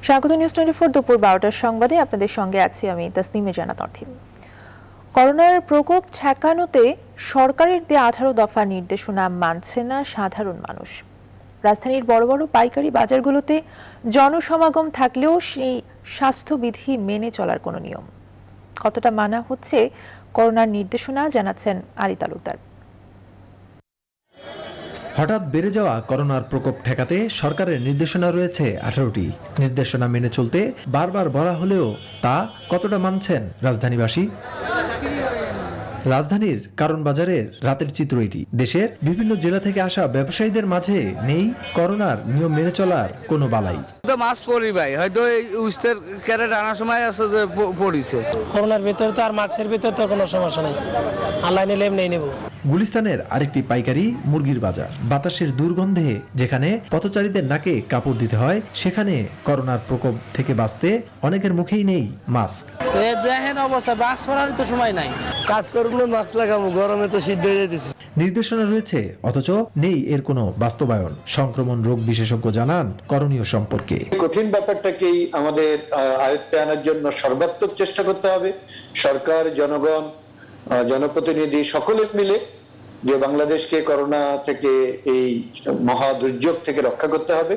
স্বাগত নিউজ 24 দুপুর 12টার সংবাদে আপনাদের সঙ্গে আছি আমি তাসনিমে জানাত অর্থী। করোনার প্রকোপ ঠেকানোতে সরকারের দেয়া 18 দফা নির্দেশনা মানছে না সাধারণ মানুষ। রাজধানীর বড় বড় পাইকারি বাজারগুলোতে জনসমাগম থাকলেও সেই স্বাস্থ্যবিধি মেনে চলার কোনো নিয়ম কতটা মানা হচ্ছে করোনার নির্দেশনা জানাচ্ছেন আলী তালুকদার। হঠাৎ বেড়ে যাওয়া করোনার প্রকোপ ঠেকাতে সরকারের নির্দেশনা রয়েছে 18টি। নির্দেশনা মেনে চলতে বারবার বলা হলেও তা কতটা মানছেন রাজধানীবাসী? রাজধানীর কারণ বাজারের রাতের চিত্র এটি। দেশের বিভিন্ন জেলা থেকে আসা ব্যবসায়ীদের মাঝে নেই করোনার নিয়ম মেনে চলার কোনো বালাই। মাস্ক পরি ভাই, হয়তো উস্তের ক্যারেট আনার সময় আছে যে পড়িছে। করোনার ভিতরে তো আর মাস্কের ভিতরে তো কোনো সমস্যা নেই, আল্লাহ নিলে এমনি নেব। গুলিস্তানের আরেকটি পাইকারি মুরগির বাজার। বাতাসের দুর্গন্ধে যেখানে পথচারীদের নাকে কাপড় দিতে হয়, সেখানে করোনার প্রকোপ থেকে বাঁচতে অনেকের মুখেই নেই মাস্ক। দেখেন অবস্থা, মাস্ক পরার তো সময় নাই। কাজ করবো মাস্ক লাগাবো, গরমে তো সিদ্ধ হয়ে যেতেছে। নির্দেশনা রয়েছে অথচ নেই এর কোনো বাস্তবায়ন। সংক্রমণ রোগ বিশেষজ্ঞ জানান করণীয় সম্পর্কে। কঠিন ব্যাপারটাকেই আমাদের আয়ত্তে আনার জন্য সর্বাত্মক চেষ্টা করতে হবে। সরকার, জনগণ, জনপ্রতিনিধি সকলে মিলে যে বাংলাদেশকে করোনা থেকে, এই মহা দুর্যোগ থেকে রক্ষা করতে হবে।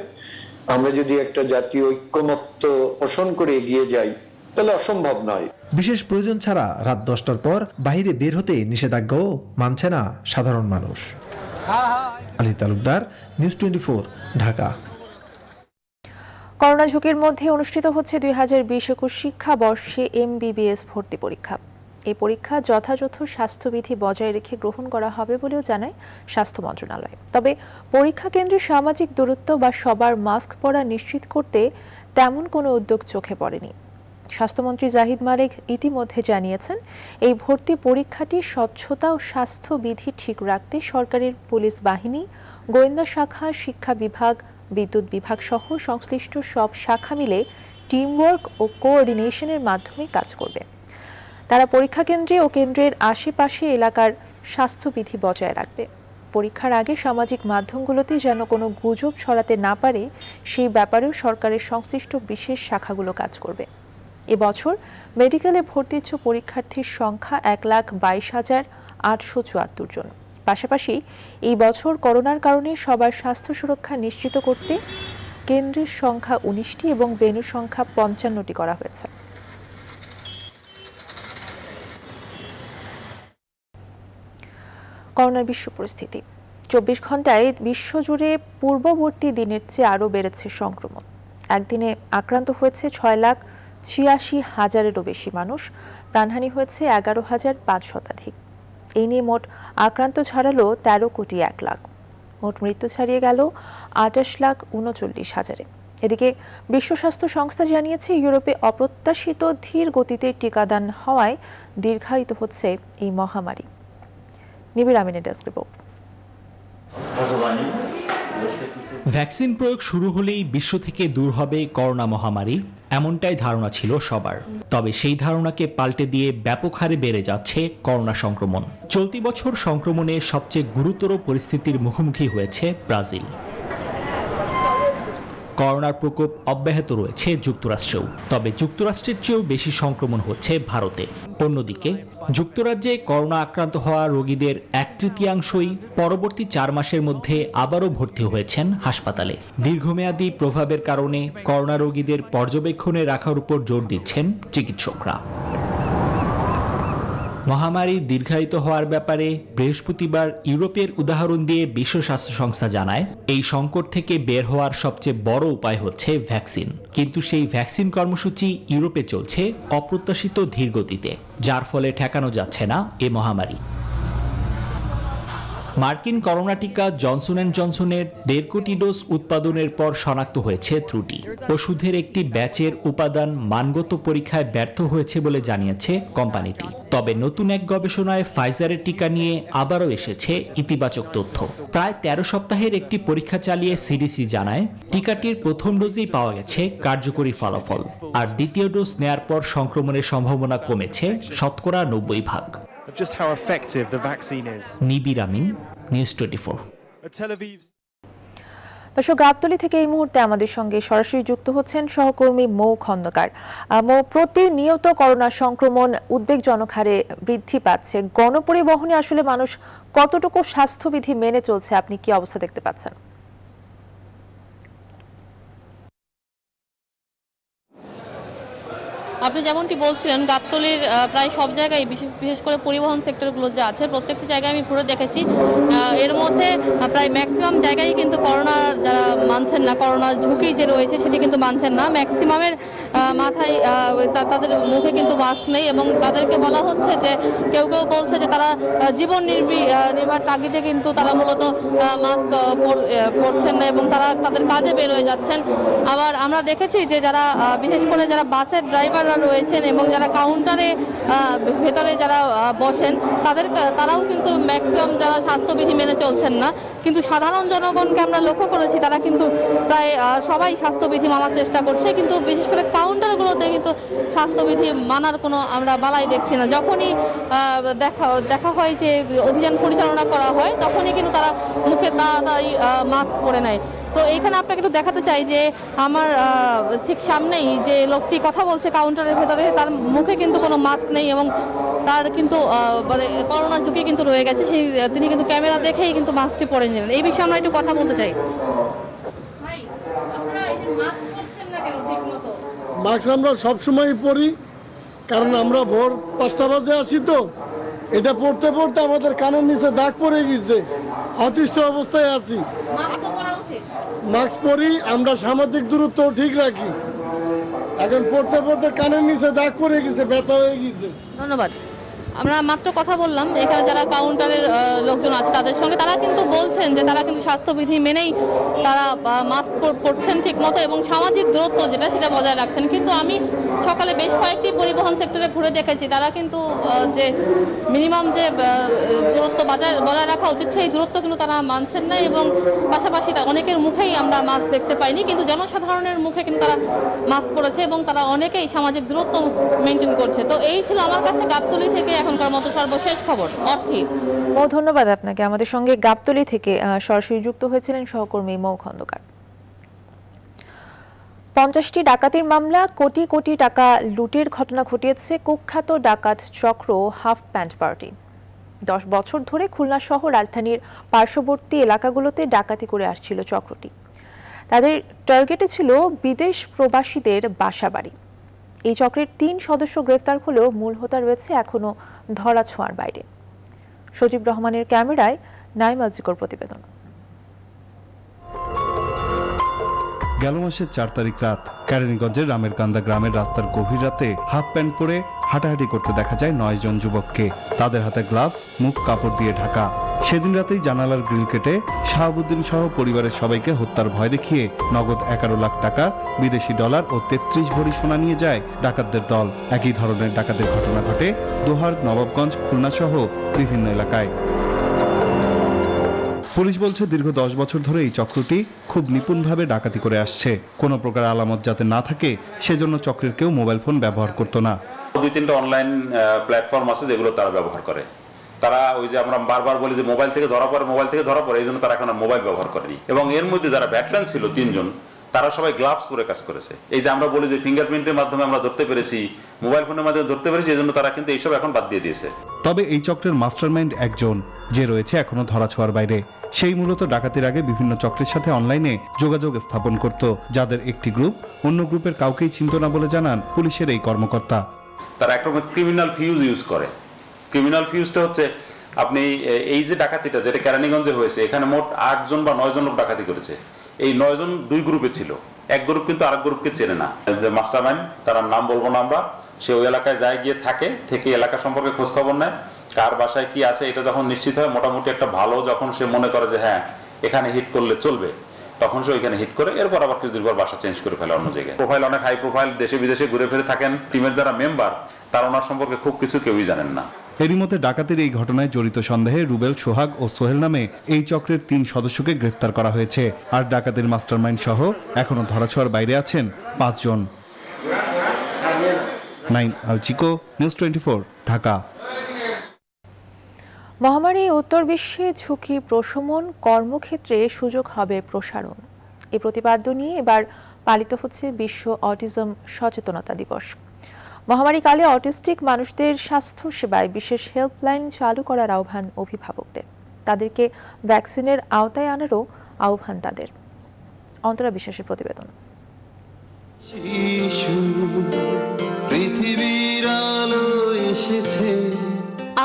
আমরা যদি একটা জাতীয় ঐক্যমত্য পোষণ করে এগিয়ে যাই তাহলে অসম্ভব নয়। বিশেষ প্রয়োজন ছাড়া রাত 10টার পর বাইরে বের হতে নিষেধাজ্ঞাও মানছে না সাধারণ মানুষ। আলী তালুকদার, নিউজ 24, ঢাকা। করোনা ঝুঁকির মধ্যে অনুষ্ঠিত হচ্ছে 2020-21 শিক্ষাবর্ষে MBBS ভর্তি পরীক্ষা। এই পরীক্ষা যথাযথ স্বাস্থ্যবিধি বজায় রেখে গ্রহণ করা হবে বলেও জানায় স্বাস্থ্য মন্ত্রণালয়। তবে পরীক্ষা কেন্দ্রে সামাজিক দূরত্ব বা সবার মাস্ক পরা নিশ্চিত করতে তেমন কোনো উদ্যোগ চোখে পড়েনি। স্বাস্থ্যমন্ত্রী জাহিদ মালিক ইতিমধ্যে জানিয়েছেন, এই ভর্তি পরীক্ষাটি স্বচ্ছতা ও স্বাস্থ্যবিধি ঠিক রাখতে সরকারের পুলিশ বাহিনী, গোয়েন্দা শাখা, শিক্ষা বিভাগ, বিদ্যুৎ বিভাগ সহ সংশ্লিষ্ট সব শাখা মিলে টিমওয়ার্ক ও কোঅর্ডিনেশনের মাধ্যমে কাজ করবে। তারা পরীক্ষা কেন্দ্রে ও কেন্দ্রের আশেপাশে এলাকার স্বাস্থ্যবিধি বজায় রাখবে। পরীক্ষার আগে সামাজিক মাধ্যমগুলোতে যেন কোনো গুজব ছড়াতে না পারে, সেই ব্যাপারেও সরকারের সংশ্লিষ্ট বিশেষ শাখাগুলো কাজ করবে। এবছর মেডিকেলে ভর্তি ইচ্ছুক পরীক্ষার্থীর সংখ্যা 1,22,874 জন। পাশাপাশি এই বছর করোনার কারণে সবার স্বাস্থ্য সুরক্ষা নিশ্চিত করতে কেন্দ্রের সংখ্যা 19টি এবং ভেন্যু সংখ্যা 55টি করা হয়েছে। করোনার বিশ্ব পরিস্থিতি। 24 ঘন্টায় বিশ্বজুড়ে পূর্ববর্তী দিনের চেয়ে আরও বেড়েছে সংক্রমণ। একদিনে আক্রান্ত হয়েছে 6,86,000-এরও বেশি মানুষ, প্রাণহানি হয়েছে 11,500 শতাধিক। এই নিয়ে মোট আক্রান্ত ছাড়ালো 13,01,00,000। মোট মৃত্যু ছাড়িয়ে গেল 28,39,000-এ। এদিকে বিশ্ব স্বাস্থ্য সংস্থা জানিয়েছে, ইউরোপে অপ্রত্যাশিত ধীর গতিতে টিকাদান হওয়ায় দীর্ঘায়িত হচ্ছে এই মহামারী। নিবিড় আমিনের ডেস্ক রিপোর্ট। ভ্যাকসিন প্রয়োগ শুরু হলেই বিশ্ব থেকে দূর হবে করোনা মহামারী, এমনটাই ধারণা ছিল সবার। তবে সেই ধারণাকে পাল্টে দিয়ে ব্যাপক হারে বেড়ে যাচ্ছে করোনা সংক্রমণ। চলতি বছর সংক্রমণে সবচেয়ে গুরুতর পরিস্থিতির মুখোমুখি হয়েছে ব্রাজিল। করোনার প্রকোপ অব্যাহত রয়েছে যুক্তরাষ্ট্রেও, তবে যুক্তরাষ্ট্রের চেয়েও বেশি সংক্রমণ হচ্ছে ভারতে। অন্যদিকে যুক্তরাজ্যে করোনা আক্রান্ত হওয়া রোগীদের 1/3 পরবর্তী 4 মাসের মধ্যে আবারও ভর্তি হয়েছেন হাসপাতালে। দীর্ঘমেয়াদী প্রভাবের কারণে করোনা রোগীদের পর্যবেক্ষণে রাখার উপর জোর দিচ্ছেন চিকিৎসকরা। মহামারী দীর্ঘায়িত হওয়ার ব্যাপারে বৃহস্পতিবার ইউরোপের উদাহরণ দিয়ে বিশ্ব স্বাস্থ্য সংস্থা জানায়, এই সংকট থেকে বের হওয়ার সবচেয়ে বড় উপায় হচ্ছে ভ্যাকসিন। কিন্তু সেই ভ্যাকসিন কর্মসূচি ইউরোপে চলছে অপ্রত্যাশিত ধীর গতিতে, যার ফলে ঠেকানো যাচ্ছে না এ মহামারী। মার্কিন করোনা টিকা জনসন অ্যান্ড জনসনের 1.5 কোটি ডোজ উৎপাদনের পর শনাক্ত হয়েছে ত্রুটি। ওষুধের একটি ব্যাচের উপাদান মানগত পরীক্ষায় ব্যর্থ হয়েছে বলে জানিয়েছে কোম্পানিটি। তবে নতুন এক গবেষণায় ফাইজারের টিকা নিয়ে আবারও এসেছে ইতিবাচক তথ্য। প্রায় 13 সপ্তাহের একটি পরীক্ষা চালিয়ে সিডিসি জানায়, টিকাটির প্রথম ডোজেই পাওয়া গেছে কার্যকরী ফলাফল, আর দ্বিতীয় ডোজ নেয়ার পর সংক্রমণের সম্ভাবনা কমেছে 90%। Just how effective the vaccine is. নিবিড় আমিন, নিউজ 24। দর্শক, গাবতলী থেকে এই মুহূর্তে আমাদের সঙ্গে সরাসরি যুক্ত হচ্ছেন সহকর্মী মৌ খন্দকার। মৌ, প্রতিনিয়ত করোনা সংক্রমণ উদ্বেগজনক হারে বৃদ্ধি পাচ্ছে। গণপরিবহনে আসলে মানুষ কতটুকু স্বাস্থ্যবিধি মেনে চলছে, আপনি কি অবস্থা দেখতে পাচ্ছেন? আপনি যেমনটি বলছিলেন, গাবতলীর প্রায় সব জায়গায় বিশেষ করে পরিবহন সেক্টরগুলো যে আছে প্রত্যেকটি জায়গায় আমি ঘুরে দেখেছি। এর মধ্যে প্রায় ম্যাক্সিমাম জায়গায় কিন্তু করোনা যারা মানছেন না, করোনার ঝুঁকি যে রয়েছে সেটি কিন্তু মানছেন না। ম্যাক্সিমামের মাথায় তাদের মুখে কিন্তু মাস্ক নেই এবং তাদেরকে বলা হচ্ছে যে কেউ কেউ বলছে যে তারা জীবন নির্বাহ তাগিদে কিন্তু তারা মূলত মাস্ক পরছেন না এবং তারা তাদের কাজে বের হয়ে যাচ্ছেন। আবার আমরা দেখেছি যে যারা বিশেষ করে যারা বাসের ড্রাইভার রয়েছেন এবং যারা কাউন্টারে ভেতরে যারা বসেন তারাও কিন্তু ম্যাক্সিমাম যারা স্বাস্থ্যবিধি মেনে চলছেন না। কিন্তু সাধারণ জনগণকে আমরা লক্ষ্য করেছি তারা কিন্তু প্রায় সবাই স্বাস্থ্যবিধি মানার চেষ্টা করছে, কিন্তু বিশেষ করে কাউন্টারগুলোতে কিন্তু স্বাস্থ্যবিধি মানার কোনো আমরা বালাই দেখছি না। যখনই দেখা হয় যে অভিযান পরিচালনা করা হয় তখনই কিন্তু তারা মুখে তাড়াতাড়ি মাস্ক পরে নেয়। তো এইখানে আপনাকে একটু দেখাতে চাই যে আমার ঠিক সামনেই যে লোকটি কথা বলছে কাউন্টারের ভেতরে, তার মুখে কিন্তু কোনো মাস্ক নেই এবং তার কিন্তু মানে করোনা ঝুঁকি কিন্তু রয়ে গেছে। তিনি কিন্তু ক্যামেরা দেখেই কিন্তু মাস্কটি পরে নিলেন। এই বিষয়ে আমরা একটু কথা বলতে চাই। মাস্ক আমরা সবসময় পরি, কারণ আমরা ভোর 5টা বাজে আসি, তো এটা পড়তে পড়তে আমাদের কানের নিচে দাগ পড়ে গেছে, অতিষ্ঠ অবস্থায় আছি। মাস্ক পরি, আমরা সামাজিক দূরত্ব ঠিক রাখি, এখন পড়তে পড়তে কানের নিচে দাগ পড়ে গেছে, ব্যথা হয়ে গেছে। ধন্যবাদ। আমরা মাত্র কথা বললাম এখানে যারা কাউন্টারের লোকজন আছে তাদের সঙ্গে, তারা কিন্তু বলছেন যে তারা কিন্তু স্বাস্থ্যবিধি মেনেই তারা মাস্ক পরছেন ঠিক মতো এবং সামাজিক দূরত্ব যেটা সেটা বজায় রাখছেন। কিন্তু আমি সকালে বেশ কয়েকটি পরিবহন সেক্টরে ঘুরে দেখেছি তারা কিন্তু যে মিনিমাম যে দূরত্ব বজায় রাখা উচিত সেই দূরত্ব কিন্তু তারা মানছেন না এবং পাশাপাশি অনেকের মুখেই আমরা মাস্ক দেখতে পাইনি, কিন্তু জনসাধারণের মুখে কিন্তু তারা মাস্ক পরেছে এবং তারা অনেকেই সামাজিক দূরত্ব মেনটেন করছে। তো এই ছিল আমার কাছে গাবতলী থেকে এখনকার মতো সর্বশেষ খবর। অর্থী। ধন্যবাদ আপনাকে। আমাদের সঙ্গে গাবতলী থেকে সরাসরি যুক্ত হয়েছিলেন সহকর্মী মৌ খন্দকার। 50টি ডাকাতির মামলা, কোটি কোটি টাকা লুটের ঘটনা ঘটিয়েছে কুখ্যাত ডাকাত চক্র হাফ প্যান্ট পার্টি। 10 বছর ধরে খুলনা সহ রাজধানীর পার্শ্ববর্তী এলাকাগুলোতে ডাকাতি করে আসছিল চক্রটি। তাদের টার্গেটে ছিল বিদেশ প্রবাসীদের বাসাবাড়ি। এই চক্রের 3 সদস্য গ্রেফতার হলেও মূল হোতা রয়েছে এখনো ধরাছোঁয়ার বাইরে। সজীব রহমানের ক্যামেরায় নাইম আজিকর প্রতিবেদন। গেল মাসের 4 তারিখ রাত কেরানীগঞ্জের রামেরকান্দা গ্রামের রাস্তার গভীর রাতে হাফ প্যান্ট পরে হাঁটাহাঁটি করতে দেখা যায় 9 জন যুবককে। তাদের হাতে গ্লাভস, মুখ কাপড় দিয়ে ঢাকা। সেদিন রাতেই জানালার গ্রিল কেটে শাহাবুদ্দিন সহ পরিবারের সবাইকে হত্যার ভয় দেখিয়ে নগদ 11 লাখ টাকা, বিদেশি ডলার ও 33 ভরি সোনা নিয়ে যায় ডাকাতদের দল। একই ধরনের ডাকাতের ঘটনা ঘটে দোহার, নবাবগঞ্জ, খুলনা সহ বিভিন্ন এলাকায়। পুলিশ বলছে দীর্ঘ 10 বছর ধরে এই চক্রটি খুব নিপুণভাবে ডাকাতি করে আসছে। কোনো প্রকার আলামত যাতে না থাকে সেজন্য চক্রের কেউ মোবাইল ফোন ব্যবহার করতো না। 2-3টা অনলাইন প্ল্যাটফর্ম আছে যেগুলো তারা ব্যবহার করে। তারা ওই যে আমরা বারবার বলি যে মোবাইল থেকে ধরা পড়ে, এই জন্য তারা এখন মোবাইল ব্যবহার করেনি। এবং এর মধ্যে যারা ভ্যাটেরান ছিল 3 জন, তারা সবাই গ্লাভস পরে কাজ করেছে। এই যে আমরা বলি যে ফিঙ্গারপ্রিন্টের মাধ্যমে আমরা ধরতে পেরেছি, মোবাইল ফোনের মাধ্যমে ধরতে পেরেছি, এই জন্য তারা কিন্তু এইসব এখন বাদ দিয়ে দিয়েছে। তবে এই চক্রের মাস্টারমাইন্ড একজন, যে রয়েছে এখনো ধরাছোঁয়ার বাইরে। সেই মূলত ডাকাতির আগে বিভিন্ন চক্রের সাথে অনলাইনে যোগাযোগ স্থাপন করত, যাদের একটি গ্রুপ অন্য গ্রুপের কাউকেই চিনত না বলে জানান পুলিশের এই কর্মকর্তা। তারা একরকম ক্রিমিনাল ফিউজ ইউজ করে। ক্রিমিনাল ফিউজটা হচ্ছে আপনি এই যে ডাকাতিটা যেটা কেরানীগঞ্জে হয়েছে, এখানে মোট 8 জন বা 9 জন লোক ডাকাতি করেছে। এই 9 জন 2 গ্রুপে ছিল, এক গ্রুপ কিন্তু আরেক গ্রুপকে চেনে না। যে মাস্টারমাইন্ড, তার নাম বলবো না আমরা, সে ওই এলাকায় যায়, গিয়ে থেকে এলাকা সম্পর্কে খোঁজ খবর নেয়, কার বাসায় কি আছে এটা যখন নিশ্চিত হয়, মোটামুটি একটা ভালো যখন সে মনে করে যে হ্যাঁ এখানে হিট করলে চলবে, তখন সে ওইখানে হিট করে এরপর আবার কিছুদিন পর বাসা চেঞ্জ করে ফেলে অন্য জায়গায়। প্রোফাইল অনেক হাই প্রোফাইল, দেশে বিদেশে ঘুরে ফিরে থাকেন। টিমের যারা মেম্বার তারা ওনার সম্পর্কে খুব কিছু কেউই জানেন না। এরই মধ্যে ডাকাতির এই ঘটনায় জড়িত সন্দেহে রুবেল, সোহাগ ও সোহেল নামে এই চক্রের 3 সদস্যকে গ্রেফতার করা হয়েছে। আর ডাকাতির মাস্টারমাইন্ড সহ এখনো ধরাছোঁয়ার বাইরে আছেন 5 জন। নাইম আলচিকো, নিউজ 24, ঢাকা। মহামারী উত্তর বিশ্বে ঝুঁকি প্রশমন, কর্মক্ষেত্রে সুযোগ হবে প্রসারণ। এই প্রতিপাদ্য নিয়ে এবার পালিত হচ্ছে বিশ্ব অটিজম সচেতনতা দিবস। মহামারীকালে অটিস্টিক মানুষদের স্বাস্থ্য সেবায় বিশেষ হেল্পলাইন চালু করার আহ্বান অভিভাবকদের, তাদেরকে ভ্যাকসিনের আওতায় আনারও আহ্বান তাদের। অন্তরা বিশ্বাসের প্রতিবেদন।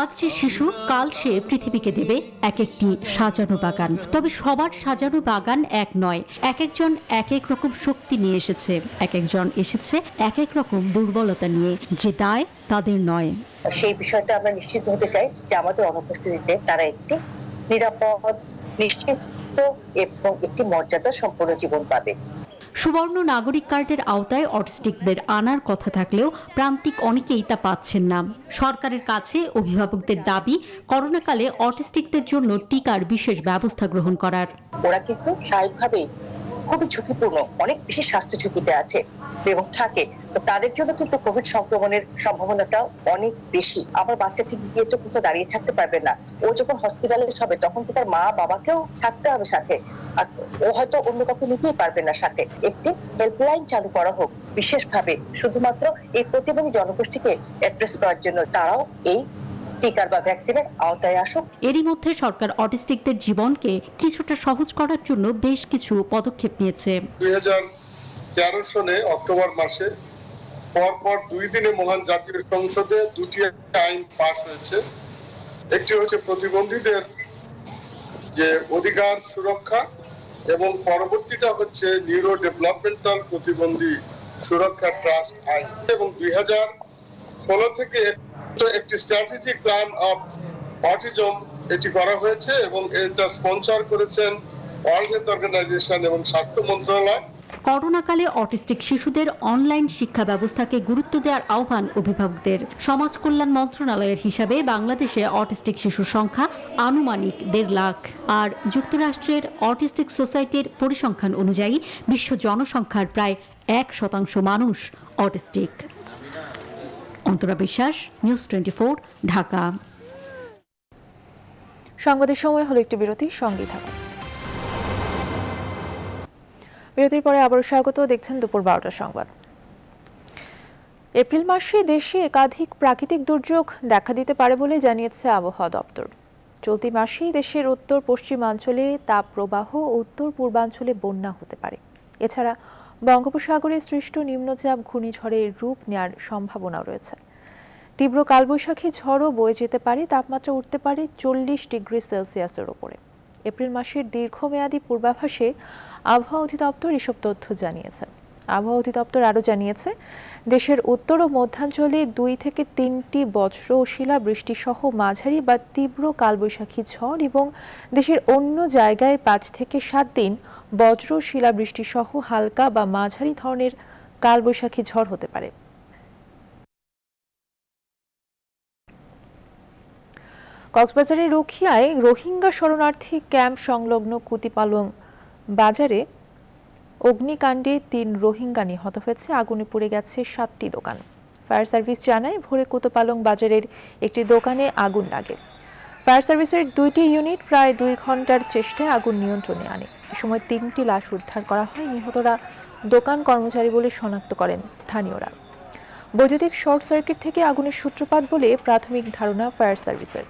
আজ যে শিশু, কাল সে পৃথিবীকে দেবে এক একটি সাজানো বাগান। তবে সবার সাজানো বাগান এক নয়, এক একজন এক এক রকম শক্তি নিয়ে এসেছে, এক একজন এসেছে এক এক রকম দুর্বলতা নিয়ে, যে দায় তাদের নয়। সেই বিষয়টা আমরা নিশ্চিত হতে চাই যে আমাদের অনুপস্থিতিতে তারা একটি নিরাপদ, নিশ্চিত এবং একটি মর্যাদা সম্পন্ন জীবন পাবে। সুবর্ণ নাগরিক কার্ডের আওতায় অটিস্টিকদের আনার কথা থাকলেও প্রান্তিক অনেকেই তা পাচ্ছেন না। সরকারের কাছে অভিভাবকদের দাবি, করোনাকালে অটিস্টিকদের জন্য টিকার বিশেষ ব্যবস্থা গ্রহণ করার। ওরা কিন্তু স্বাভাবিকভাবেই খুবই ঝুঁকিপূর্ণ, অনেক বেশি স্বাস্থ্য ঝুঁকিতে আছে এবং থাকে, তো তাদের জন্য কিন্তু কোভিড সংক্রমণের সম্ভাবনাটা অনেক বেশি। আমার বাচ্চাটি গিয়ে তো কোথাও দাঁড়িয়ে থাকতে পারবে না, ও যখন হসপিটালাইজড হবে তখন তো তার মা বাবাকেও থাকতে হবে সাথে, আর ও হয়তো অন্য কাউকে নিতেই পারবে না সাথে। একটি হেল্পলাইন চালু করা হোক বিশেষভাবে, শুধুমাত্র এই প্রতিবন্ধী জনগোষ্ঠীকে অ্যাড্রেস করার জন্য, তারাও এই টিকার বা ভ্যাকসিনের আওতায় আসুক। এরই মধ্যে সরকার অটিস্টিকদের জীবনকে কিছুটা সহজ করার জন্য বেশ কিছু পদক্ষেপ নিয়েছে। 2013 সালে অক্টোবর মাসে পরপর 2 দিনে মহান জাতীয় সংসদে 2টি আইন পাস হয়েছে। একটি হচ্ছে প্রতিবন্ধীদের যে অধিকার সুরক্ষা এবং পরবর্তীটা হচ্ছে নিউরো ডেভেলপমেন্টাল প্রতিবন্ধী সুরক্ষা ট্রাস্ট আইন, এবং 2016 থেকে একটি স্ট্র্যাটেজিক প্ল্যান অফ অটিজম এটি করা হয়েছে এবং এটা স্পন্সর করেছেন ওয়ার্ল্ড হেলথ অর্গানাইজেশন এবং স্বাস্থ্য মন্ত্রণালয়। করোনাকালে অটিস্টিক শিশুদের অনলাইন শিক্ষা ব্যবস্থাকে গুরুত্ব দেওয়ার আহ্বান অভিভাবকদের। সমাজ কল্যাণ মন্ত্রণালয়ের হিসাবে বাংলাদেশে অটিস্টিক শিশুর সংখ্যা আনুমানিক 1.5 লাখ, আর যুক্তরাষ্ট্রের অটিস্টিক সোসাইটির পরিসংখ্যান অনুযায়ী বিশ্ব জনসংখ্যার প্রায় 1% মানুষ অটিস্টিক। অন্তরা বিশ্বাস, নিউজ 24, ঢাকা। সংবাদের সময় হলো একটি বিরতি, সঙ্গেই থাকুন। বিরতির পরে আবারও স্বাগত, দেখছেন দুপুর 12টার সংবাদ। এপ্রিল মাসে দেশে একাধিক প্রাকৃতিক দুর্যোগ দেখা দিতে পারে বলে জানিয়েছে আবহাওয়া দপ্তর। চলতি মাসেই দেশের উত্তর পশ্চিমাঞ্চলে তাপপ্রবাহ ও উত্তর পূর্বাঞ্চলে বন্যা হতে পারে। এছাড়া বঙ্গোপসাগরে সৃষ্ট নিম্নচাপ ঘূর্ণিঝড়ের রূপ নেওয়ার সম্ভাবনা রয়েছে। তীব্র কালবৈশাখী ঝড়ও বয়ে যেতে পারে, তাপমাত্রা উঠতে পারে 40 ডিগ্রি সেলসিয়াসের ওপরে। এপ্রিল মাসের দীর্ঘমেয়াদী পূর্বাভাসে আবহাওয়া অধিদপ্তর এসব তথ্য জানিয়েছে। আবহাওয়া অধিদপ্তর আরও জানিয়েছে, দেশের উত্তর ও মধ্যাঞ্চলে 2 থেকে 3টি বজ্র ও শিলাবৃষ্টি সহ মাঝারি বা তীব্র কালবৈশাখী ঝড় এবং দেশের অন্য জায়গায় 5 থেকে 7 দিন বজ্র শিলাবৃষ্টি সহ হালকা বা মাঝারি ধরনের কালবৈশাখী ঝড় হতে পারে। কক্সবাজারের রোখিয়ায় রোহিঙ্গা শরণার্থী ক্যাম্প সংলগ্ন কুতিপালং বাজারে অগ্নিকাণ্ডে 3 রোহিঙ্গা নিহত হয়েছে। আগুনে পুড়ে গেছে 7টি দোকান। ফায়ার সার্ভিস জানায়, ভোরে কুতিপালং বাজারের একটি দোকানে আগুন লাগে। ফায়ার সার্ভিসের 2টি ইউনিট প্রায় 2 ঘন্টার চেষ্টায় আগুন নিয়ন্ত্রণে আনে। এ সময় 3টি লাশ উদ্ধার করা হয়। নিহতরা দোকান কর্মচারী বলে শনাক্ত করেন স্থানীয়রা। বৈদ্যুতিক শর্ট সার্কিট থেকে আগুনের সূত্রপাত বলে প্রাথমিক ধারণা ফায়ার সার্ভিসের।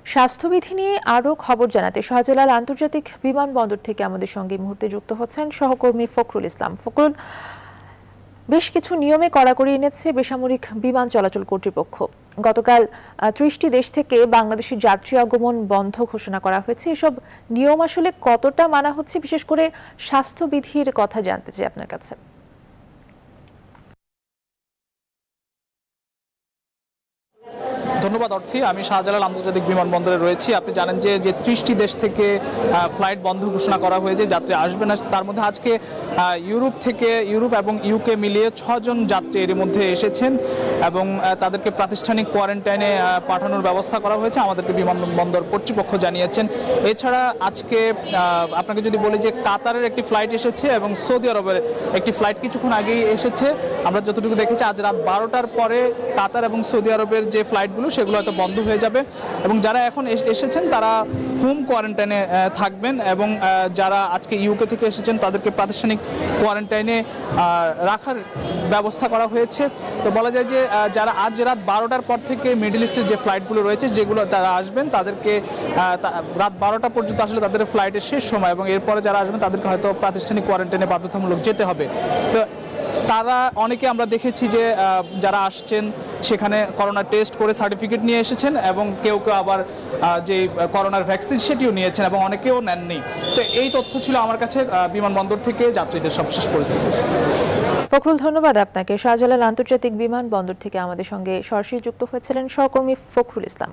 স্বাস্থ্যবিধি নিয়ে আরও খবর জানাতে শাহজালাল আন্তর্জাতিক বিমানবন্দর থেকে আমাদের সঙ্গে এই মুহূর্তে যুক্ত হচ্ছেন সহকর্মী ফখরুল ইসলাম। ফখরুল, বেশ কিছু নিয়মে কড়াকড়ি এনেছে বেসামরিক বিমান চলাচল কর্তৃপক্ষ। গতকাল 30টি দেশ থেকে বাংলাদেশের যাত্রী আগমন বন্ধ ঘোষণা করা হয়েছে। এসব নিয়ম আসলে কতটা মানা হচ্ছে, বিশেষ করে স্বাস্থ্যবিধির কথা জানতে চাই আপনার কাছে। ধন্যবাদ অর্থী। আমি শাহজালাল আন্তর্জাতিক বিমানবন্দরে রয়েছি। আপনি জানেন যে 30টি দেশ থেকে ফ্লাইট বন্ধ ঘোষণা করা হয়েছে, যাত্রী আসবে না। তার মধ্যে আজকে ইউরোপ এবং ইউকে মিলিয়ে 6 জন যাত্রী এর মধ্যে এসেছেন এবং তাদেরকে প্রাতিষ্ঠানিক কোয়ারেন্টাইনে পাঠানোর ব্যবস্থা করা হয়েছে, আমাদেরকে বিমানবন্দর কর্তৃপক্ষ জানিয়েছেন। এছাড়া আজকে আপনাকে যদি বলি যে কাতারের একটি ফ্লাইট এসেছে এবং সৌদি আরবের একটি ফ্লাইট কিছুক্ষণ আগেই এসেছে। আমরা যতটুকু দেখেছি আজ রাত 12টার পরে কাতার এবং সৌদি আরবের যে ফ্লাইটগুলো সেগুলো হয়তো বন্ধ হয়ে যাবে এবং যারা এখন এসেছেন তারা হোম কোয়ারেন্টাইনে থাকবেন এবং যারা আজকে ইউকে থেকে এসেছেন তাদেরকে প্রাতিষ্ঠানিক কোয়ারেন্টাইনে রাখার ব্যবস্থা করা হয়েছে। তো বলা যায় যে যারা আজ রাত 12টার পর থেকে মিডল ইস্টের যে ফ্লাইটগুলো রয়েছে যেগুলো যারা আসবেন তাদেরকে রাত 12টা পর্যন্ত আসলে তাদের ফ্লাইটের শেষ সময় এবং এরপরে যারা আসবেন তাদেরকে হয়তো প্রাতিষ্ঠানিক কোয়ারেন্টাইনে বাধ্যতামূলক যেতে হবে। তো তারা অনেকে আমরা দেখেছি যে যারা আসছেন সেখানে করোনা টেস্ট করে সার্টিফিকেট নিয়ে এসেছেন এবং কেউ কেউ আবার যে করোনার ভ্যাকসিন সেটিও নিয়েছেন এবং অনেকেও নেননি। তো এই তথ্য ছিল আমার কাছে বিমানবন্দর থেকে যাত্রীদের সবশেষ পরিস্থিতি। ফখরুল, ধন্যবাদ আপনাকে। শাহজালাল আন্তর্জাতিক বিমানবন্দর থেকে আমাদের সঙ্গে সরাসরি যুক্ত হয়েছিলেন সহকর্মী ফখরুল ইসলাম।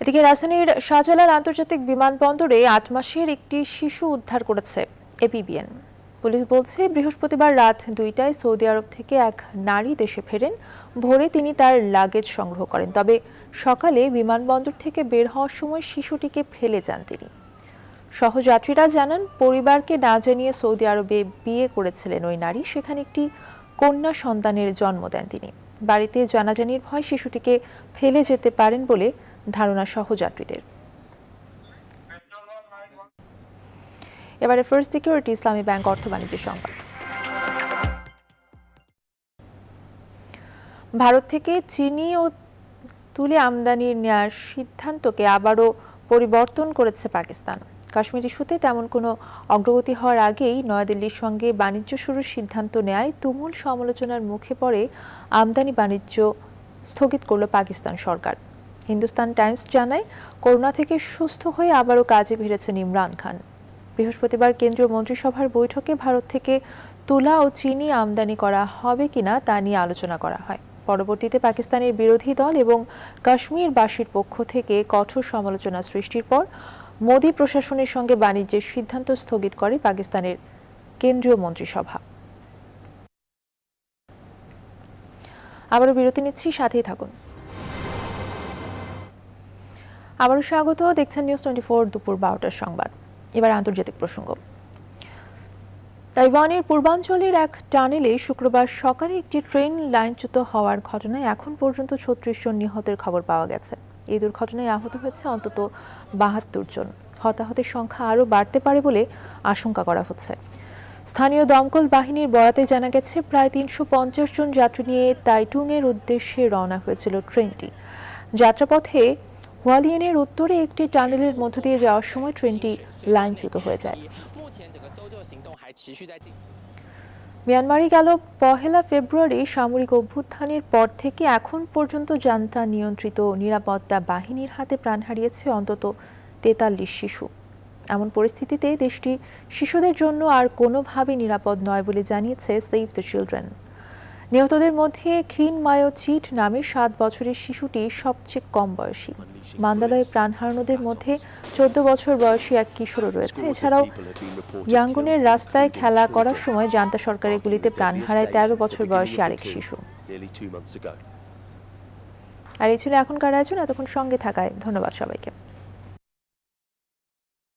এদিকে রাজধানীর শাহজালাল আন্তর্জাতিক বিমানবন্দরে 8 মাসের একটি শিশু উদ্ধার করেছে এপিবিএন। পুলিশ বলছে বৃহস্পতিবার রাত 2টায় সৌদি আরব থেকে এক নারী দেশে ফেরেন। ভোরে তিনি তার লাগেজ সংগ্রহ করেন, তবে সকালে বিমানবন্দর থেকে বের হওয়ার সময় শিশুটিকে ফেলে যান তিনি। সহযাত্রীরা জানান, পরিবারকে না জানিয়ে সৌদি আরবে বিয়ে করেছিলেন ওই নারী। সেখানে একটি কন্যা সন্তানের জন্ম দেন তিনি। বাড়িতে জানাজানির ভয় শিশুটিকে ফেলে যেতে পারেন বলে ধারণা সহযাত্রীদের। এবারে ফার্স্ট সিকিউরিটি ইসলামী ব্যাংক অর্থ বাণিজ্য সংবাদ। ভারত থেকে চিনি ও তুলে আমদানির নেওয়ার সিদ্ধান্তকে আবারও পরিবর্তন করেছে পাকিস্তান। কাশ্মীর ইস্যুতে তেমন কোনো অগ্রগতি হওয়ার আগেই নয়াদিল্লির সঙ্গে বাণিজ্য শুরুর সিদ্ধান্ত নেয় তুমুল সমালোচনার মুখে পড়ে আমদানি বাণিজ্য স্থগিত করল পাকিস্তান সরকার। হিন্দুস্তান টাইমস জানায়, করোনা থেকে সুস্থ হয়ে আবারও কাজে ফিরেছেন ইমরান খান। বৃহস্পতিবার কেন্দ্রীয় মন্ত্রিসভার বৈঠকে ভারত থেকে তুলা ও চিনি আমদানি করা হবে কিনা তা নিয়ে আলোচনা করা হয়। পরবর্তীতে পাকিস্তানের বিরোধী দল এবং কাশ্মীরবাসীর পক্ষ থেকে কঠোর সমালোচনা সৃষ্টির পর মোদী প্রশাসনের সঙ্গে বাণিজ্যের সিদ্ধান্ত স্থগিত করে পাকিস্তানের কেন্দ্রীয় মন্ত্রিসভা। আবারও বিরতি নিচ্ছি, সাথেই থাকুন। আবারও স্বাগত, দেখছেন নিউজ 24 দুপুর 12টার সংবাদ। এবার আন্তর্জাতিক প্রসঙ্গ। তাইওয়ানের পূর্বাঞ্চলের এক টানেলে শুক্রবার সকালে একটি ট্রেন লাইনচ্যুত হওয়ার ঘটনায় এখন পর্যন্ত 36 জন নিহতের খবর পাওয়া গেছে। এই দুর্ঘটনায় আহত হয়েছে অন্তত 72 জন। হতাহতের সংখ্যা আরও বাড়তে পারে বলে আশঙ্কা করা হচ্ছে। স্থানীয় দমকল বাহিনীর বরাতে জানা গেছে, প্রায় 350 জন যাত্রী নিয়ে তাইটুংয়ের উদ্দেশ্যে রওনা হয়েছিল ট্রেনটি। যাত্রাপথে হুয়ালিয়েনের উত্তরে একটি টানেলের মধ্য দিয়ে যাওয়ার সময় ট্রেনটি লাইনচ্যুত হয়ে যায়। মিয়ানমারে গেল 1 ফেব্রুয়ারি সামরিক অভ্যুত্থানের পর থেকে এখন পর্যন্ত জান্তা নিয়ন্ত্রিত নিরাপত্তা বাহিনীর হাতে প্রাণ হারিয়েছে অন্তত 43 শিশু। এমন পরিস্থিতিতে দেশটি শিশুদের জন্য আর কোনোভাবে নিরাপদ নয় বলে জানিয়েছে সেভ দ্য চিলড্রেন। নিহতদের মধ্যে খিন মায়ো চিট নামে 7 বছরের শিশুটি সবচেয়ে কম বয়সী। মান্দালয়ে প্রাণ হারানোদের মধ্যে 14 বছর বয়সী এক কিশোরও রয়েছে। এছাড়াও ইয়াঙ্গুনের রাস্তায় খেলা করার সময় জান্তা সরকারের গুলিতে প্রাণ হারায় 13 বছর বয়সী আরেক শিশু। আর এই ছিল এখনকার আয়োজন। এতক্ষণ সঙ্গে থাকায় ধন্যবাদ সবাইকে।